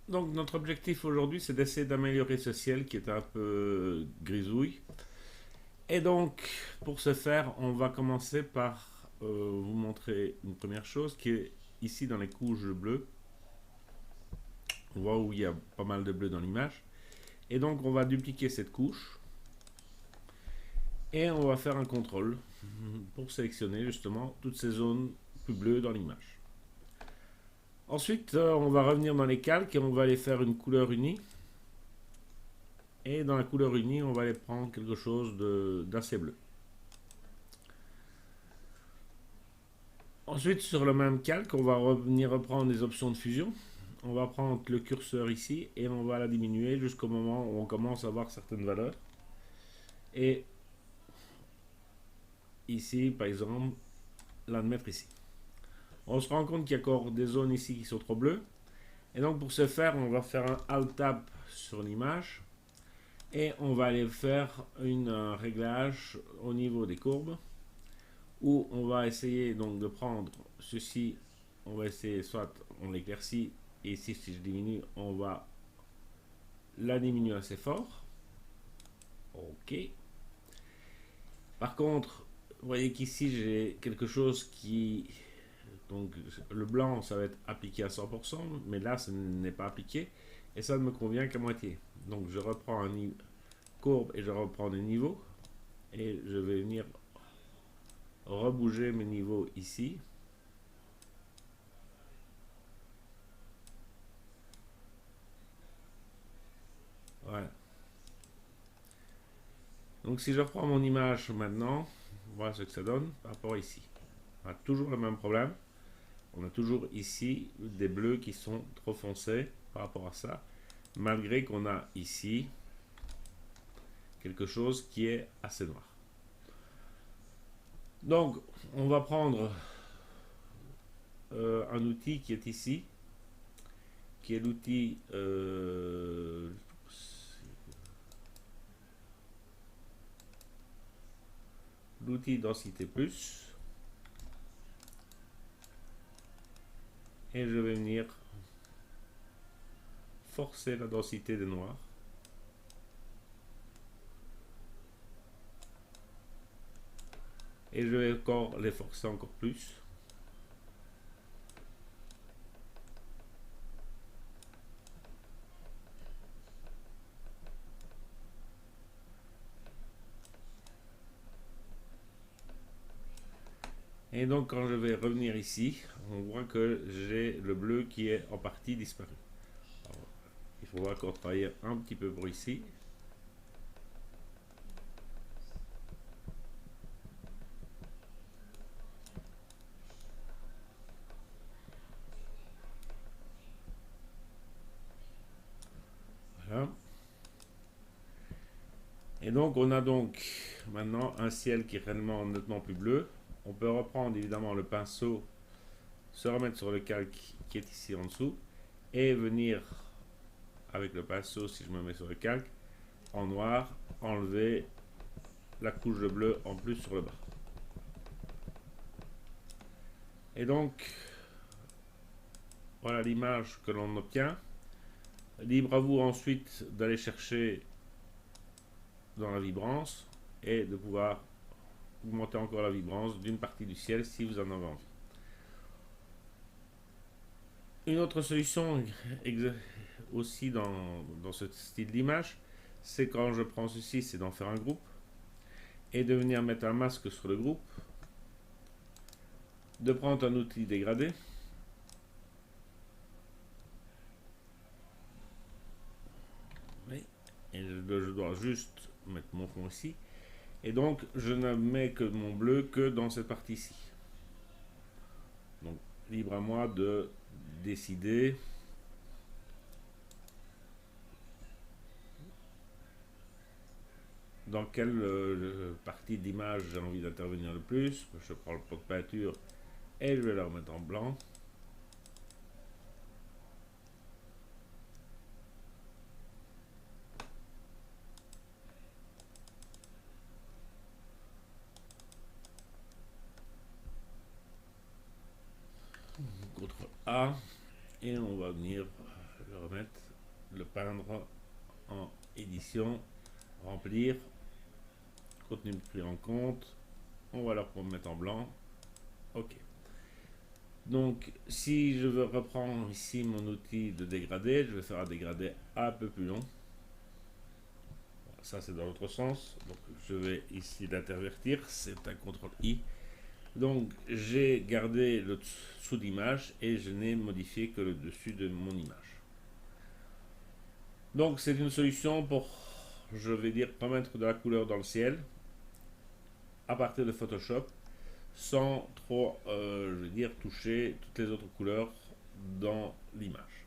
Donc notre objectif aujourd'hui, c'est d'essayer d'améliorer ce ciel qui est un peu grisouille. Et donc, pour ce faire, on va commencer par vous montrer une première chose qui est ici dans les couches bleues. On voit où il y a pas mal de bleu dans l'image. Et donc, on va dupliquer cette couche et on va faire un contrôle pour sélectionner justement toutes ces zones plus bleues dans l'image. Ensuite, on va revenir dans les calques et on va aller faire une couleur unie. Et dans la couleur unie, on va aller prendre quelque chose d'assez bleu. Ensuite, sur le même calque, on va revenir reprendre les options de fusion. On va prendre le curseur ici et on va la diminuer jusqu'au moment où on commence à voir certaines valeurs. Et ici, par exemple, la mettre ici. On se rend compte qu'il y a encore des zones ici qui sont trop bleues. Et donc pour ce faire, on va faire un Alt-Tab sur l'image. Et on va aller faire un réglage au niveau des courbes. Où on va essayer donc de prendre ceci. On va essayer soit on l'éclaircit. Et ici, si je diminue, on va la diminuer assez fort. Ok. Par contre, vous voyez qu'ici, j'ai quelque chose qui... Donc, le blanc, ça va être appliqué à 100%, mais là, ce n'est pas appliqué. Et ça ne me convient qu'à moitié. Donc, je reprends une courbe et je reprends des niveaux. Et je vais venir rebouger mes niveaux ici. Voilà. Donc, si je reprends mon image maintenant, voilà ce que ça donne par rapport ici. On a toujours le même problème. On a toujours ici des bleus qui sont trop foncés par rapport à ça, malgré qu'on a ici quelque chose qui est assez noir. Donc, on va prendre un outil qui est ici, qui est l'outil densité plus, et je vais venir forcer la densité des noirs. Et je vais encore les forcer encore plus. Et donc quand je vais revenir ici, on voit que j'ai le bleu qui est en partie disparu. Alors, il faudra encore travailler un petit peu pour ici. Voilà. Et donc on a donc maintenant un ciel qui est réellement nettement plus bleu. On peut reprendre évidemment le pinceau, se remettre sur le calque qui est ici en dessous et venir avec le pinceau, si je me mets sur le calque, en noir, enlever la couche de bleu en plus sur le bas. Et donc voilà l'image que l'on obtient. Libre à vous ensuite d'aller chercher dans la vibrance et de pouvoir augmenter encore la vibrance d'une partie du ciel si vous en avez envie. Une autre solution aussi dans ce style d'image, c'est quand je prends ceci, c'est d'en faire un groupe et de venir mettre un masque sur le groupe, de prendre un outil dégradé et je dois juste mettre mon fond ici et donc je ne mets que mon bleu que dans cette partie-ci. Donc libre à moi de décider dans quelle partie d'image j'ai envie d'intervenir le plus. Je prends le pot de peinture et je vais la remettre en blanc. CTRL A et on va venir le permettre de le peindre en édition, remplir, contenu pris en compte, on va leur mettre en blanc, ok. Donc si je veux reprendre ici mon outil de dégradé, je vais faire un dégradé un peu plus long. Ça c'est dans l'autre sens, donc je vais ici l'intervertir, c'est un CTRL I. Donc j'ai gardé le dessous d'image et je n'ai modifié que le dessus de mon image. Donc c'est une solution pour, je vais dire, remettre de la couleur dans le ciel à partir de Photoshop sans trop, je vais dire, toucher toutes les autres couleurs dans l'image.